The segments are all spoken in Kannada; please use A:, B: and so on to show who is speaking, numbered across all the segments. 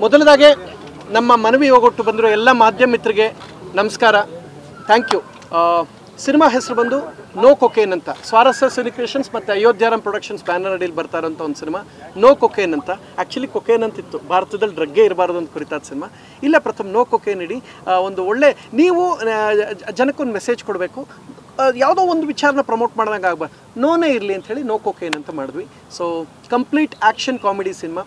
A: ಮೊದಲದಾಗೆ ನಮ್ಮ ಮನವಿ ಹೋಗೊಟ್ಟು ಬಂದಿರೋ ಎಲ್ಲ ಮಾಧ್ಯಮ ಮಿತ್ರರಿಗೆ ನಮಸ್ಕಾರ, ಥ್ಯಾಂಕ್ ಯು. ಸಿನಿಮಾ ಹೆಸರು ಬಂದು ನೋ ಕೊಕೇನ್ ಅಂತ, ಸ್ವಾರಸ್ಯ ಸಿನಿಕ್ರಿಯೇಷನ್ಸ್ ಮತ್ತು ಅಯೋಧ್ಯಾರಾಮ್ ಪ್ರೊಡಕ್ಷನ್ಸ್ ಬ್ಯಾನರ್ ಅಡಿಯಲ್ಲಿ ಬರ್ತಾ ಇರೋಂಥ ಒಂದು ಸಿನಿಮಾ ನೋ ಕೊಕೇನ್ ಅಂತ. ಆ್ಯಕ್ಚುಲಿ ಕೊಕೇನ್ ಅಂತಿತ್ತು, ಭಾರತದಲ್ಲಿ ಡ್ರಗ್ಗೆ ಇರಬಾರ್ದು ಅಂತ ಕುರಿತಾದ ಸಿನಿಮಾ. ಇಲ್ಲ, ಪ್ರಥಮ ನೋ ಕೊಕೇನ್ ಇಡಿ, ಒಂದು ಒಳ್ಳೆ ನೀವು ಜನಕ್ಕೊಂದು ಮೆಸೇಜ್ ಕೊಡಬೇಕು, ಯಾವುದೋ ಒಂದು ವಿಚಾರನ ಪ್ರಮೋಟ್ ಮಾಡಿದಾಗ ಆಗಬಾರ್ದು, ನೋನೇ ಇರಲಿ ಅಂಥೇಳಿ ನೋ ಕೊಕೇನ್ ಅಂತ ಮಾಡಿದ್ವಿ. So complete action comedy cinema.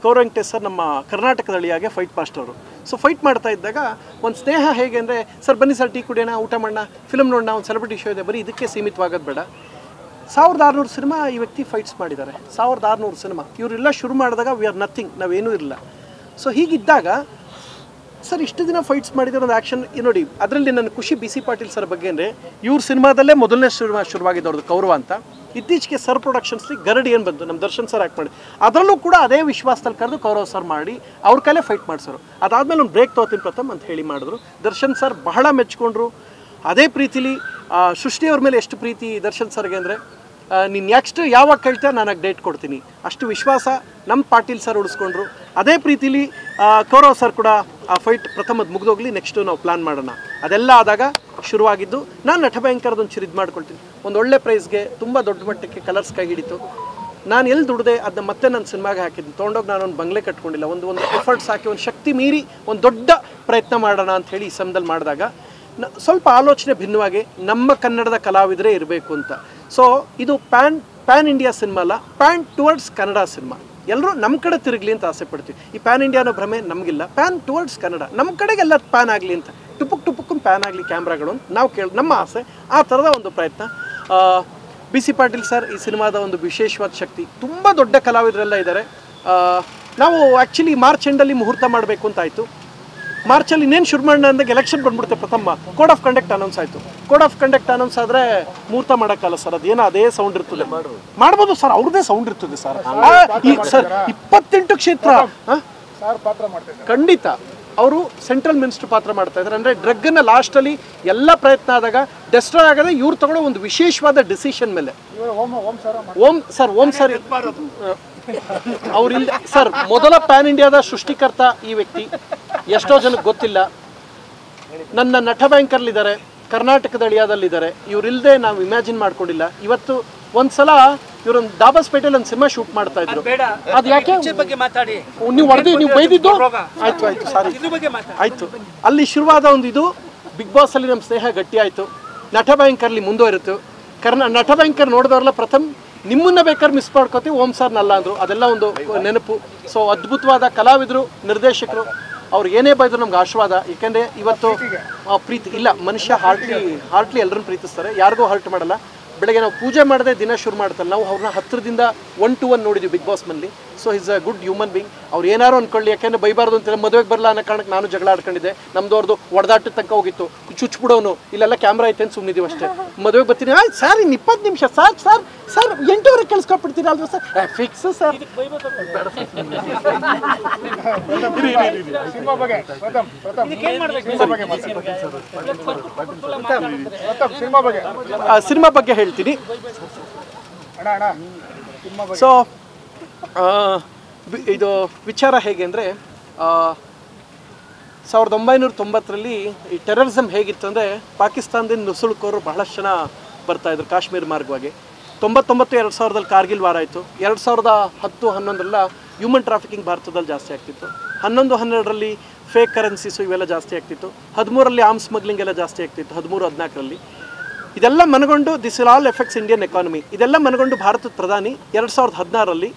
A: Gaurav Venkatesh sir ನಮ್ಮ ಕರ್ನಾಟಕದ ಅಳಿಯಾಗೆ ಫೈಟ್ ಮಾಸ್ಟರು. ಸೊ ಫೈಟ್ ಮಾಡ್ತಾ ಇದ್ದಾಗ ಒಂದು ಸ್ನೇಹ ಹೇಗೆ ಅಂದರೆ, ಸರ್ ಬನ್ನಿ ಸರ್ ಟೀ ಕುಡಿಯೋಣ, ಊಟ ಮಾಡೋಣ, ಫಿಲ್ಮ್ ನೋಡೋಣ, ಒಂದು ಸೆಲೆಬ್ರಿಟಿ ಶೋ ಇದೆ, ಬರೀ ಇದಕ್ಕೆ ಸೀಮಿತವಾಗೋದು ಬೇಡ. 1600 ಸಿನಿಮಾ ಈ ವ್ಯಕ್ತಿ ಫೈಟ್ಸ್ ಮಾಡಿದ್ದಾರೆ. 1600 ಸಿನಿಮಾ. ಇವರೆಲ್ಲ ಶುರು ಮಾಡಿದಾಗ ವಿ ಆರ್ ನಥಿಂಗ್, ನಾವೇನೂ ಇಲ್ಲ. ಸೊ ಹೀಗಿದ್ದಾಗ ಸರ್ ಇಷ್ಟು ದಿನ ಫೈಟ್ಸ್ ಮಾಡಿದ್ರೆ ಒಂದು ಆ್ಯಕ್ಷನ್ ನೋಡಿ. ಅದರಲ್ಲಿ ನನ್ನ ಖುಷಿ ಬಿ ಸಿ ಪಾಟೀಲ್ ಸರ್ ಬಗ್ಗೆ ಅಂದರೆ, ಇವ್ರ ಸಿನಿಮಾದಲ್ಲೇ ಮೊದಲನೇ ಶುರುವಾಗಿದ್ದವ್ರದ್ದು ಕೌರವ ಅಂತ. ಇತ್ತೀಚೆಗೆ ಸರ್ ಪ್ರೊಡಕ್ಷನ್ಸ್ಲಿ ಗರಡಿ ಏನು ಬಂತು, ನಮ್ಮ ದರ್ಶನ್ ಸರ್ ಆ್ಯಕ್ಟ್ ಮಾಡಿ, ಅದರಲ್ಲೂ ಕೂಡ ಅದೇ ವಿಶ್ವಾಸದಲ್ಲಿ ಕರೆದು ಕೌರವ್ ಸರ್ ಮಾಡಿ ಅವ್ರ ಕೈಲೇ ಫೈಟ್ ಮಾಡಿಸೋರು. ಅದಾದಮೇಲೆ ಒಂದು ಬ್ರೇಕ್ ತೊಗೋತೀನಿ ಪ್ರಥಮ್ ಅಂತ ಹೇಳಿ ಮಾಡಿದ್ರು. ದರ್ಶನ್ ಸರ್ ಬಹಳ ಮೆಚ್ಕೊಂಡ್ರು. ಅದೇ ಪ್ರೀತಿಲಿ ಸೃಷ್ಟಿಯವ್ರ ಮೇಲೆ ಎಷ್ಟು ಪ್ರೀತಿ ದರ್ಶನ್ ಸರ್ಗೆ ಅಂದರೆ, ನೀನು ನೆಕ್ಸ್ಟ್ ಯಾವಾಗ ಕೇಳ್ತೀಯ ನನಗೆ ಡೇಟ್ ಕೊಡ್ತೀನಿ, ಅಷ್ಟು ವಿಶ್ವಾಸ ನಮ್ಮ ಪಾಟೀಲ್ ಸರ್ ಉಳಿಸ್ಕೊಂಡ್ರು. ಅದೇ ಪ್ರೀತಿಲಿ ಕೌರವ್ ಸರ್ ಕೂಡ ಆ ಫೈಟ್ ಪ್ರಥಮದ ಮುಗಿದೋಗ್ಲಿ, ನೆಕ್ಸ್ಟು ನಾವು ಪ್ಲ್ಯಾನ್ ಮಾಡೋಣ. ಅದೆಲ್ಲ ಆದಾಗ ಶುರುವಾಗಿದ್ದು. ನಾನು ನಟಭಯಂಕರದೊಂದು ಚಿರಿದು ಮಾಡ್ಕೊಳ್ತೀನಿ, ಒಂದು ಒಳ್ಳೆ ಪ್ರೈಸ್ಗೆ ತುಂಬ ದೊಡ್ಡ ಮಟ್ಟಕ್ಕೆ ಕಲರ್ಸ್ ಕೈ ಹಿಡಿತು. ನಾನು ಎಲ್ಲಿ ದುಡ್ದೆ ಅದನ್ನ ಮತ್ತೆ ನನ್ನ ಸಿನಿಮಾಗೆ ಹಾಕಿದ್ದೀನಿ. ತೊಗೊಂಡೋಗಿ ನಾನು ಒಂದು ಬಂಗ್ಲೆ ಕಟ್ಕೊಂಡಿಲ್ಲ, ಒಂದು ಎಫರ್ಟ್ಸ್ ಹಾಕಿ ಒಂದು ಶಕ್ತಿ ಮೀರಿ ಒಂದು ದೊಡ್ಡ ಪ್ರಯತ್ನ ಮಾಡೋಣ ಅಂಥೇಳಿ ಈ ಸಮಯದಲ್ಲಿ ಮಾಡಿದಾಗ ಸ್ವಲ್ಪ ಆಲೋಚನೆ ಭಿನ್ನವಾಗಿ ನಮ್ಮ ಕನ್ನಡದ ಕಲಾವಿದರೇ ಇರಬೇಕು ಅಂತ. ಸೊ ಇದು ಪ್ಯಾನ್ ಇಂಡಿಯಾ ಸಿನಿಮಾ ಅಲ್ಲ, ಪ್ಯಾನ್ ಟುವರ್ಡ್ಸ್ ಕನ್ನಡ ಸಿನಿಮಾ. ಎಲ್ಲರೂ ನಮ್ಮ ಕಡೆ ತಿರುಗಲಿ ಅಂತ ಆಸೆ ಪಡ್ತೀವಿ. ಈ ಪ್ಯಾನ್ ಇಂಡಿಯಾನೋ ಭ್ರಮೆ ನಮಗಿಲ್ಲ. ಪ್ಯಾನ್ ಟುವರ್ಡ್ಸ್ ಕನ್ನಡ, ನಮ್ಮ ಕಡೆಗೆಲ್ಲ ಪ್ಯಾನ್ ಆಗಲಿ ಅಂತ, ಟುಪುಕ್ಕು ಪ್ಯಾನ್ ಆಗಲಿ ಕ್ಯಾಮ್ರಾಗಳು ಅಂತ ನಾವು ನಮ್ಮ ಆಸೆ. ಆ ಥರದ ಒಂದು ಪ್ರಯತ್ನ. ಬಿ ಸಿ ಪಾಟೀಲ್ ಸರ್ ಈ ಸಿನಿಮಾದ ಒಂದು ವಿಶೇಷವಾದ ಶಕ್ತಿ. ತುಂಬ ದೊಡ್ಡ ಕಲಾವಿದರೆಲ್ಲ ಇದ್ದಾರೆ. ನಾವು ಆ್ಯಕ್ಚುಲಿ ಮಾರ್ಚ್ ಎಂಡಲ್ಲಿ ಮುಹೂರ್ತ ಮಾಡಬೇಕು ಅಂತ ಆಯಿತು. ಮಾರ್ಚಲ್ಲಿ ಇನ್ನೇನು ಶುರು ಮಾಡೋಣ ಅಂದಾಗ ಎಲೆಕ್ಷನ್ ಬಂದ್ಬಿಡುತ್ತೆ. ಪ್ರಥಮ ಕೋಡ್ ಆಫ್ ಕಂಡಕ್ಟ್ ಅನೌನ್ಸ್ ಆಯಿತು. ಕೋಡ್ ಆಫ್ ಕಂಡಕ್ಟ್ ಅನೌನ್ಸ್ ಆದರೆ ಮುಹೂರ್ತ ಮಾಡೋಕ್ಕಲ್ಲ ಸರ್, ಅದೇನೋ ಅದೇ ಸೌಂಡ್ ಇರ್ತದೆ. ಮಾಡ್ಬೋದು ಸರ್, ಅವ್ರದ್ದೇ ಸೌಂಡ್ ಇರ್ತದೆ ಸರ್. ಸರ್ 28 ಕ್ಷೇತ್ರ ಖಂಡಿತ ಅವರು ಸೆಂಟ್ರಲ್ ಮಿನಿಸ್ಟರ್ ಪಾತ್ರ ಮಾಡ್ತಾ ಇದ್ದಾರೆ. ಅಂದರೆ ಡ್ರಗ್ಗನ್ನು ಲಾಸ್ಟಲ್ಲಿ ಎಲ್ಲ ಪ್ರಯತ್ನ ಆದಾಗ ಡೆಸ್ಟ್ರಾಯ್ ಆಗದೆ ಇವ್ರು ತಗೊಳ್ಳೋ ಒಂದು ವಿಶೇಷವಾದ ಡಿಸಿಷನ್ ಮೇಲೆ ಓಂ ಸರ್ ಅವ್ರಿಲ್ದೆ ಸರ್ ಮೊದಲ ಪ್ಯಾನ್ ಇಂಡಿಯಾದ ಸೃಷ್ಟಿಕರ್ತ ಈ ವ್ಯಕ್ತಿ. ಎಷ್ಟೋ ಜನಕ್ಕೆ ಗೊತ್ತಿಲ್ಲ. ನನ್ನ ನಟಭಯಂಕರ್ಲಿದ್ದಾರೆ, ಕರ್ನಾಟಕದ ಅಳಿಯಾದಲ್ಲಿದ್ದಾರೆ. ಇವರಿಲ್ಲದೆ ನಾವು ಇಮ್ಯಾಜಿನ್ ಮಾಡ್ಕೊಂಡಿಲ್ಲ. ಇವತ್ತು ಒಂದ್ಸಲ ಇವರೊಂದು ದಾಬಾಸ್ಪೇಟೆಯಲ್ಲಿ ಒಂದು ಸಿನಿಮಾ ಶೂಟ್ ಮಾಡ್ತಾ ಇದ್ರು. ಅದು ಯಾಕೆ ನೀವು ಹೊಡೆದು ನೀವು ಬೈದಿದ್ದು ಆಯ್ತು ಸಾರಿ ಆಯ್ತು. ಅಲ್ಲಿ ಶುರುವಾದ ಒಂದು ಇದು ಬಿಗ್ ಬಾಸ್ ಅಲ್ಲಿ ನಮ್ಮ ಸ್ನೇಹ ಗಟ್ಟಿ ಆಯ್ತು. ನಟಭಯಂಕರ್ಲಿ ಮುಂದುವರಿತು. ನಟಭಯಂಕರ್ ನೋಡಿದವ್ರಲ್ಲ ಪ್ರಥಮ್ ನಿಮ್ಮನ್ನ ಬೇಕಾದ್ರೆ ಮಿಸ್ ಮಾಡ್ಕೋತೀವಿ, ಓಂ ಸರ್ನಲ್ಲ ಅಂದರು. ಅದೆಲ್ಲ ಒಂದು ನೆನಪು. ಸೊ ಅದ್ಭುತವಾದ ಕಲಾವಿದರು, ನಿರ್ದೇಶಕರು, ಅವ್ರು ಏನೇ ಬೈದ್ರು ನಮ್ಗೆ ಆಶೀರ್ವಾದ. ಏಕೆಂದರೆ ಇವತ್ತು ಪ್ರೀತಿ ಇಲ್ಲ, ಮನುಷ್ಯ ಹಾರ್ಟ್ಲಿ ಎಲ್ಲರನ್ನು ಪ್ರೀತಿಸ್ತಾರೆ, ಯಾರಿಗೂ ಹರ್ಟ್ ಮಾಡಲ್ಲ. ಬೆಳಗ್ಗೆ ನಾವು ಪೂಜೆ ಮಾಡದೆ ದಿನ ಶುರು ಮಾಡ್ತಾರೆ. ನಾವು ಅವ್ರನ್ನ ಹತ್ತಿರದಿಂದ 1 to 1 ನೋಡಿದ್ವಿ ಬಿಗ್ ಬಾಸ್ ಮನೇಲಿ. So is a good human being. ಅವ್ರು ಏನಾರು ಅಂದ್ಕೊಳ್ಳಿ, ಯಾಕೆಂದರೆ ಬೈಬಾರ್ದು ಅಂತೇಳಿ ಮದುವೆಗೆ ಬರಲ್ಲ ಅನ್ನೋ ಕಾರಣಕ್ಕೆ ನಾನು ಜಗಳ ಆಡ್ಕೊಂಡಿದ್ದೆ. ನಮ್ದವ್ರದ್ದು ಹೊಡೆದಾಟದ ತನಕ ಹೋಗಿತ್ತು. ಚುಚ್ಬಿಡೋನು ಇಲ್ಲೆಲ್ಲ ಕ್ಯಾಮ್ರಾ ಐತೆ ಅಂತ ಸುಮ್ಮನಿದ್ದೀವಿ ಅಷ್ಟೇ. ಮದುವೆಗೆ ಬರ್ತೀನಿ, ಆಯ್ತು ಸರ್ ಇನ್ನು 20 ನಿಮಿಷ ಸರ್ 8 ಕೆಲ್ಸ್ಕೊಬಿಡ್ತೀರಾ ಅಲ್ವಾ ಸರ್? Fix sir. ಸಿನಿಮಾ ಬಗ್ಗೆ ಹೇಳ್ತೀನಿ. ಸೊ ಇದು ವಿಚಾರ ಹೇಗೆ ಅಂದರೆ, 1990ರಲ್ಲಿ ಈ ಟೆರರಿಸಮ್ ಹೇಗಿತ್ತು ಅಂದರೆ, ಪಾಕಿಸ್ತಾನದಿಂದ ನುಸುಳುಕೋರು ಬಹಳಷ್ಟು ಜನ ಬರ್ತಾಯಿದ್ರು ಕಾಶ್ಮೀರ ಮಾರ್ಗವಾಗಿ. 2000 ಕಾರ್ಗಿಲ್ ವಾರ ಆಯಿತು. 2010-11 ಹ್ಯೂಮನ್ ಟ್ರಾಫಿಕಿಂಗ್ ಭಾರತದಲ್ಲಿ ಜಾಸ್ತಿ ಆಗ್ತಿತ್ತು. 11-12 ಫೇಕ್ ಕರೆನ್ಸೀಸು ಇವೆಲ್ಲ ಜಾಸ್ತಿ ಆಗ್ತಿತ್ತು. 13ರಲ್ಲಿ ಆರ್ಮ್ಸ್ ಸ್ಮಗ್ಲಿಂಗ್ ಎಲ್ಲ ಜಾಸ್ತಿ ಆಗ್ತಿತ್ತು. 13-14 ಇದೆಲ್ಲ ಮನಗೊಂಡು this will all effects Indian economy. ಇದೆಲ್ಲ ಮನಗೊಂಡು ಭಾರತದ ಪ್ರಧಾನಿ 2016ರಲ್ಲಿ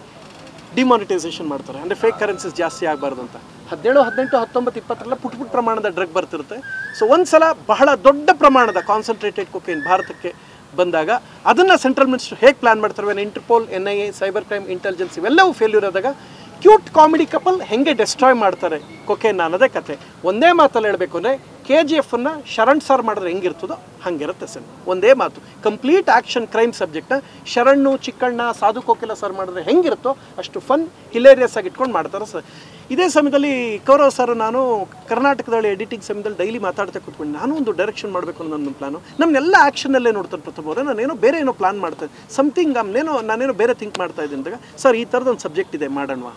A: ಡಿಮಾನಿಟೈಸೇಷನ್ ಮಾಡ್ತಾರೆ. ಅಂದರೆ ಫೇಕ್ ಕರೆನ್ಸೀಸ್ ಜಾಸ್ತಿ ಆಗಬಾರ್ದು ಅಂತ. 17, 18, 19, 20 ಪುಟ್ಟ ಪ್ರಮಾಣದ ಡ್ರಗ್ ಬರ್ತಿರುತ್ತೆ. ಸೊ ಒಂದು ಸಲ ಬಹಳ ದೊಡ್ಡ ಪ್ರಮಾಣದ ಕಾನ್ಸಂಟ್ರೇಟೆಡ್ ಕೊಕೇನ್ ಭಾರತಕ್ಕೆ ಬಂದಾಗ ಅದನ್ನು ಸೆಂಟ್ರಲ್ ಮಿನಿಸ್ಟರ್ ಹೇಗೆ ಪ್ಲ್ಯಾನ್ ಮಾಡ್ತಾರೆ, Interpol, NIA, cyber crime intelligence ಇವೆಲ್ಲವೂ ಫೇಲ್ಯೂರ್ ಆದಾಗ ಕ್ಯೂಟ್ ಕಾಮಿಡಿ ಕಪಲ್ ಹೆಂಗೆ ಡೆಸ್ಟ್ರಾಯ್ ಮಾಡ್ತಾರೆ ಕೊಕೇನ್ ಅನ್ನೋದೇ ಕತೆ. ಒಂದೇ ಮಾತಲ್ಲಿ ಹೇಳಬೇಕು ಅಂದರೆ, KGFನ್ನು ಶರಣ್ ಸರ್ ಮಾಡಿದ್ರೆ ಹೆಂಗಿರ್ತದೋ ಹಾಗಿರುತ್ತೆ ಸರ್. ಒಂದೇ ಮಾತು, ಕಂಪ್ಲೀಟ್ ಆ್ಯಕ್ಷನ್ ಕ್ರೈಮ್ ಸಬ್ಜೆಕ್ಟ್ನ ಶರಣು, ಚಿಕ್ಕಣ್ಣ, ಸಾಧು ಕೋಕಿಲ ಸರ್ ಮಾಡಿದ್ರೆ ಹೆಂಗಿರುತ್ತೋ ಅಷ್ಟು ಫನ್ ಹಿಲೇರಿಯಸ್ ಆಗಿ ಇಟ್ಕೊಂಡು ಮಾಡ್ತಾರೆ ಸರ್. ಇದೇ ಸಮಯದಲ್ಲಿ ಕೌರವ್ ಸರ್ ನಾನು ಕರ್ನಾಟಕದಲ್ಲಿ ಎಡಿಟಿಂಗ್ ಸಮಯದಲ್ಲಿ ಡೈಲಿ ಮಾತಾಡ್ತಾ ಕೂತ್ಕೊಂಡು ನಾನು ಒಂದು ಡೈರೆಕ್ಷನ್ ಮಾಡಬೇಕು ಅನ್ನೋ ನನ್ನ ಪ್ಲಾನು. ನಮ್ಮನ್ನೆಲ್ಲ ಆ್ಯಕ್ಷನಲ್ಲೇ ನೋಡ್ತಾರೆ ಪ್ರಥಮ ಅವರೇ. ನಾನೇನೋ ಬೇರೆ ಏನೋ ಪ್ಲಾನ್ ಮಾಡ್ತಾಯಿದ್ದೆ, ನಾನೇನೋ ಬೇರೆ ಥಿಂಕ್ ಮಾಡ್ತಾ ಇದ್ದೀನಿ ಅಂದಾಗ, ಸರ್ ಈ ಥರದೊಂದು ಸಬ್ಜೆಕ್ಟ್ ಇದೆ ಮಾಡೋಣವಾ.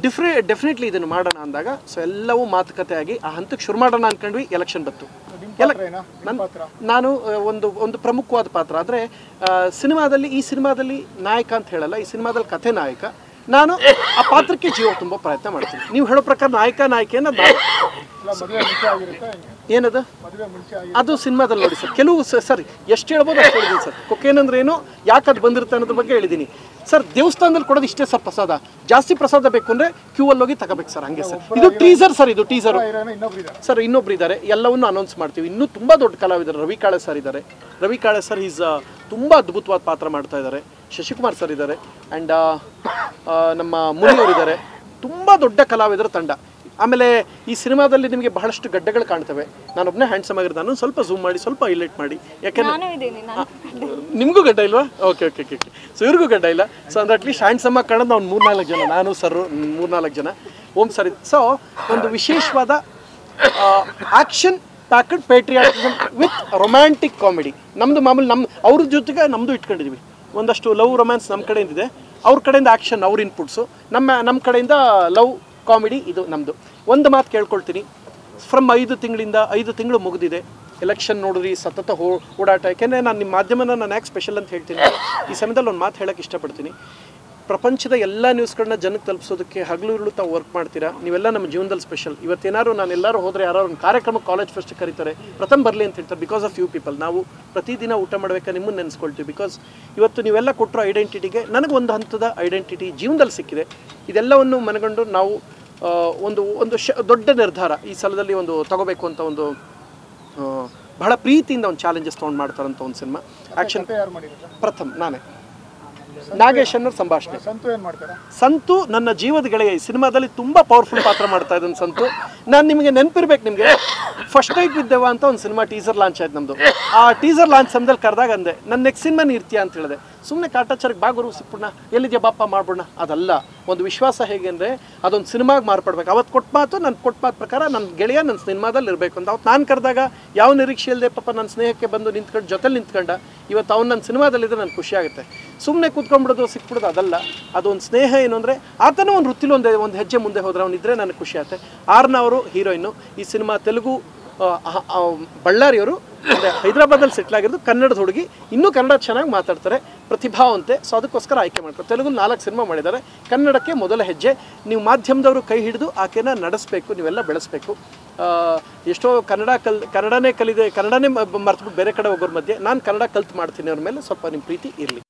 A: ಡೆಫಿನೆಟ್ಲಿ ಇದನ್ನು ಮಾಡೋಣ ಅಂದಾಗ ಸೊ ಎಲ್ಲವೂ ಮಾತುಕತೆ ಆಗಿ ಆ ಹಂತಕ್ಕೆ ಶುರು ಮಾಡೋಣ ಅಂದ್ಕೊಂಡ್ವಿ. ಎಲೆಕ್ಷನ್ ಬಂತು. ನಾನು ಒಂದು ಪ್ರಮುಖವಾದ ಪಾತ್ರ. ಆದರೆ ಈ ಸಿನಿಮಾದಲ್ಲಿ ನಾಯಕ ಅಂತ ಹೇಳಲ್ಲ, ಈ ಸಿನಿಮಾದಲ್ಲಿ ಕಥೆ ನಾಯಕ. ನಾನು ಆ ಪಾತ್ರಕ್ಕೆ ಜೀವ ತುಂಬ ಪ್ರಯತ್ನ ಮಾಡ್ತೀನಿ. ನೀವು ಹೇಳೋ ಪ್ರಕಾರ ನಾಯಕಿಯನ್ನು ಏನದು ಅದು ಸಿನಿಮಾದಲ್ಲಿ ನೋಡಿ ಸರ್. ಕೆಲವು ಸರ್ ಎಷ್ಟು ಹೇಳ್ಬೋದು ಅಷ್ಟು ಹೇಳಿದ್ದೀನಿ ಸರ್. ಕೊಕೇನ್ ಅಂದ್ರೆ ಏನು, ಯಾಕೆ ಅದು ಬಂದಿರುತ್ತೆ ಅನ್ನೋದ್ರ ಬಗ್ಗೆ ಹೇಳಿದ್ದೀನಿ ಸರ್. ದೇವಸ್ಥಾನದಲ್ಲಿ ಕೊಡೋದು ಇಷ್ಟೇ ಸರ್ ಪ್ರಸಾದ. ಜಾಸ್ತಿ ಪ್ರಸಾದ ಬೇಕು ಅಂದರೆ ಕ್ಯೂ ಅಲ್ಲಿ ಹೋಗಿ ತಗೋಬೇಕು ಸರ್. ಹಂಗೆ ಸರ್. ಇದು ಟೀಸರ್ ಸರ್, ಇದು ಟೀಸರ್ ಸರ್. ಇನ್ನೊಬ್ರು ಇದ್ದಾರೆ, ಎಲ್ಲವನ್ನೂ ಅನೌನ್ಸ್ ಮಾಡ್ತೀವಿ. ಇನ್ನೂ ತುಂಬ ದೊಡ್ಡ ಕಲಾವಿದರು ರವಿ ಕಾಳೆ ಸರ್ ಇದ್ದಾರೆ. ರವಿ ಕಾಳೆ ಸರ್ ಈಸ್ ತುಂಬ ಅದ್ಭುತವಾದ ಪಾತ್ರ ಮಾಡ್ತಾ ಇದ್ದಾರೆ. ಶಶಿಕುಮಾರ್ ಸರ್ ಇದ್ದಾರೆ ಆ್ಯಂಡ್ ನಮ್ಮ ಮುನಿಯವರಿದ್ದಾರೆ. ತುಂಬ ದೊಡ್ಡ ಕಲಾವಿದರ ತಂಡ. ಆಮೇಲೆ ಈ ಸಿನಿಮಾದಲ್ಲಿ ನಿಮಗೆ ಬಹಳಷ್ಟು ಗಡ್ಡೆಗಳು ಕಾಣ್ತವೆ. ನಾನೊಬ್ಬನೇ ಹ್ಯಾಂಡ್ಸಮ್ ಆಗಿರೋದು. ನಾನು ಸ್ವಲ್ಪ ಝೂಮ್ ಮಾಡಿ ಸ್ವಲ್ಪ ಹೈಲೈಟ್ ಮಾಡಿ, ಯಾಕೆಂದ್ರೆ ನಿಮಗೂ ಗಡ್ಡ ಇಲ್ವಾ? Okay okay okay okay. So ಇವ್ರಿಗೂ ಗಡ್ಡ ಇಲ್ಲ. ಸೊ ಅಂದ್ರೆ ಅಟ್ಲೀಸ್ಟ್ ಹ್ಯಾಂಡ್ಸಮ್ ಆಗಿ ಕಾಣೋದು ನಾವು 3-4 ಜನ, ನಾನು ಸರ್ 3-4 ಜನ ಓಂ ಸರ್. ಸೊ ಒಂದು ವಿಶೇಷವಾದ action packed patriotism with romantic comedy. ನಮ್ಮದು ಮಾಮೂಲಿ ಅವ್ರ ಜೊತೆಗೆ ನಮ್ಮದು ಇಟ್ಕೊಂಡಿದ್ದೀವಿ. ಒಂದಷ್ಟು ಲವ್ ರೊಮ್ಯಾನ್ಸ್ ನಮ್ಮ ಕಡೆಯಿಂದ ಇದೆ, ಅವ್ರ ಕಡೆಯಿಂದ ಆ್ಯಕ್ಷನ್ ಅವ್ರ ಇನ್ಪುಟ್ಸು, ನಮ್ಮ ಕಡೆಯಿಂದ ಲವ್ ಕಾಮಿಡಿ ಇದು ನಮ್ಮದು. ಒಂದು ಮಾತು ಕೇಳ್ಕೊಳ್ತೀನಿ, ಫ್ರಮ್ 5 ತಿಂಗಳು ಮುಗಿದಿದೆ. ಎಲೆಕ್ಷನ್ ನೋಡಿದ್ರಿ, ಸತತ ಓಡಾಟ. ಯಾಕೆಂದರೆ ನಾನು ನಿಮ್ಮ ಮಾಧ್ಯಮನ ನಾನು ಯಾಕೆ ಸ್ಪೆಷಲ್ ಅಂತ ಹೇಳ್ತೀನಿ, ಈ ಸಮಯದಲ್ಲಿ ಒಂದು ಮಾತು ಹೇಳೋಕ್ಕೆ ಇಷ್ಟಪಡ್ತೀನಿ. ಪ್ರಪಂಚದ ಎಲ್ಲ ನ್ಯೂಸ್ಗಳನ್ನ ಜನಕ್ಕೆ ತಲುಪಿಸೋದಕ್ಕೆ ಹಗಲು ಇರುಳು ತಾವು ವರ್ಕ್ ಮಾಡ್ತೀರಾ. ನೀವೆಲ್ಲ ನಮ್ಮ ಜೀವನದಲ್ಲಿ ಸ್ಪೆಷಲ್. ಇವತ್ತೇನಾದ್ರು ನಾನು ಎಲ್ಲರೂ ಹೋದರೆ ಯಾರೋ ಒಂದು ಕಾರ್ಯಕ್ರಮಕ್ಕೆ ಕಾಲೇಜ್ ಫಸ್ಟ್ ಕರೀತಾರೆ, ಪ್ರಥಮ ಬರಲಿ ಅಂತ ಹೇಳ್ತಾರೆ. ಬಿಕಾಸ್ ಆಫ್ ಯು ಪೀಪಲ್ ನಾವು ಪ್ರತಿದಿನ ಊಟ ಮಾಡಬೇಕಾದ್ರೆ ನಿಮ್ಮನ್ನು ನೆನೆಸ್ಕೊಳ್ತೀವಿ. ಬಿಕಾಸ್ ಇವತ್ತು ನೀವೆಲ್ಲ ಕೊಟ್ಟರೋ ಐಡೆಂಟಿಟಿಗೆ ನನಗೊಂದು ಹಂತದ ಐಡೆಂಟಿಟಿ ಜೀವನದಲ್ಲಿ ಸಿಕ್ಕಿದೆ. ಇದೆಲ್ಲವನ್ನು ಮನಗಂಡು ನಾವು ಒಂದು ದೊಡ್ಡ ನಿರ್ಧಾರ ಈ ಸಲದಲ್ಲಿ ಒಂದು ತಗೋಬೇಕು ಅಂತ ಒಂದು ಬಹಳ ಪ್ರೀತಿಯಿಂದ ಒಂದು ಚಾಲೆಂಜಸ್ ತೊಗೊಂಡು ಮಾಡ್ತಾರಂಥ ಒಂದು ಸಿನಿಮಾ. ಆ್ಯಕ್ಷನ್ ಪ್ರಥಮ್ ನಾನೇ, ನಾಗೇಶ್ ಅನ್ನೋ ಸಂಭಾಷಣೆ. ಸಂತು ನನ್ನ ಜೀವದ ಗೆಳೆಯ. ಈ ಸಿನಿಮಾದಲ್ಲಿ ತುಂಬ ಪವರ್ಫುಲ್ ಪಾತ್ರ ಮಾಡ್ತಾ ಇದ್ದಾನೆ ಸಂತು. ನಾನು ನಿಮಗೆ ನೆನಪಿರ್ಬೇಕು, ನಿಮಗೆ ಫಸ್ಟ್ ನೈಟ್ ವಿದ್ದೇವ ಅಂತ ಒಂದು ಸಿನಿಮಾ ಟೀಸರ್ ಲಾಂಚ್ ಆಯ್ತು ನಮ್ಮದು. ಆ ಟೀಸರ್ ಲಾಂಚ್ ಸಮಯದಲ್ಲಿ ಕರೆದಾಗ ಅಂದೆ, ನನ್ನ ನೆಕ್ಸ್ಟ್ ಸಿನಿಮಾ ಇರ್ತೀಯ ಅಂತ ಹೇಳಿದೆ. ಸುಮ್ಮನೆ ಕಾಟಾಚಾರಕ್ಕೆ ಬಾಗುರು ಸಿಕ್ಬಿಡೋಣ, ಎಲ್ಲಿದೆಯಾ ಬಾಪ ಮಾಡ್ಬಿಡೋಣ, ಅದಲ್ಲ. ಒಂದು ವಿಶ್ವಾಸ ಹೇಗೆ ಅಂದರೆ ಅದೊಂದು ಸಿನಿಮಾಗೆ ಮಾರ್ಪಡ್ಬೇಕು. ಅವತ್ತು ಕೊಟ್ಟ ಮಾತು ಪ್ರಕಾರ ನನ್ನ ಗೆಳೆಯ ನನ್ನ ಸಿನಿಮಾದಲ್ಲಿ ಇರಬೇಕು ಅಂತ. ಅವತ್ತು ನಾನು ಕರೆದಾಗ ಯಾವ ನಿರೀಕ್ಷೆ ಇಲ್ಲದೆ ಪಾಪ ನನ್ನ ಸ್ನೇಹಕ್ಕೆ ಬಂದು ನಿಂತ್ಕೊಂಡು ಜೊತೆಲಿ ನಿಂತ್ಕೊಂಡ. ಇವತ್ತು ಅವ್ನು ನನ್ನ ಸಿನಿಮಾದಲ್ಲಿದ್ದರೆ ನನಗೆ ಖುಷಿ ಆಗುತ್ತೆ. ಸುಮ್ಮನೆ ಕೂತ್ಕೊಂಡ್ಬಿಡೋದು ಸಿಕ್ಬಿಡೋದು ಅದಲ್ಲ. ಅದೊಂದು ಸ್ನೇಹ ಏನು ಅಂದರೆ ಆತನೂ ಒಂದು ವೃತ್ತಿಲಿ ಒಂದು ಹೆಜ್ಜೆ ಮುಂದೆ ಹೋದ್ರೆ ಅವನಿದ್ರೆ ನನಗೆ ಖುಷಿ ಆಗುತ್ತೆ. ಆರ್ನ ಅವರು ಹೀರೋಯಿನ್ನು. ಈ ಸಿನಿಮಾ ತೆಲುಗು ಬಳ್ಳಾರಿಯವರು, ಅಂದರೆ ಹೈದರಾಬಾದಲ್ಲಿ ಸೆಟ್ಲ್ ಆಗಿರೋದು, ಕನ್ನಡದ ಹುಡುಗಿ. ಇನ್ನೂ ಕನ್ನಡ ಚೆನ್ನಾಗಿ ಮಾತಾಡ್ತಾರೆ, ಪ್ರತಿಭಾವಂತೆ. ಸೊ ಅದಕ್ಕೋಸ್ಕರ ಆಯ್ಕೆ ಮಾಡ್ತಾರೆ. ತೆಲುಗು 4 ಸಿನಿಮಾ ಮಾಡಿದ್ದಾರೆ. ಕನ್ನಡಕ್ಕೆ ಮೊದಲ ಹೆಜ್ಜೆ. ನೀವು ಮಾಧ್ಯಮದವರು ಕೈ ಹಿಡಿದು ಆಕೆನ ನಡೆಸಬೇಕು, ನೀವೆಲ್ಲ ಬೆಳೆಸಬೇಕು. ಎಷ್ಟೋ ಕನ್ನಡನೇ ಮರ್ತಬಿಟ್ಟು ಬೇರೆ ಕಡೆ ಹೋಗೋರ ಮಧ್ಯೆ ನಾನು ಕನ್ನಡ ಕಲ್ತು ಮಾಡ್ತೀನಿ. ಅವ್ರ ಮೇಲೆ ಸ್ವಲ್ಪ ನಿಮ್ಮ ಪ್ರೀತಿ ಇರಲಿ.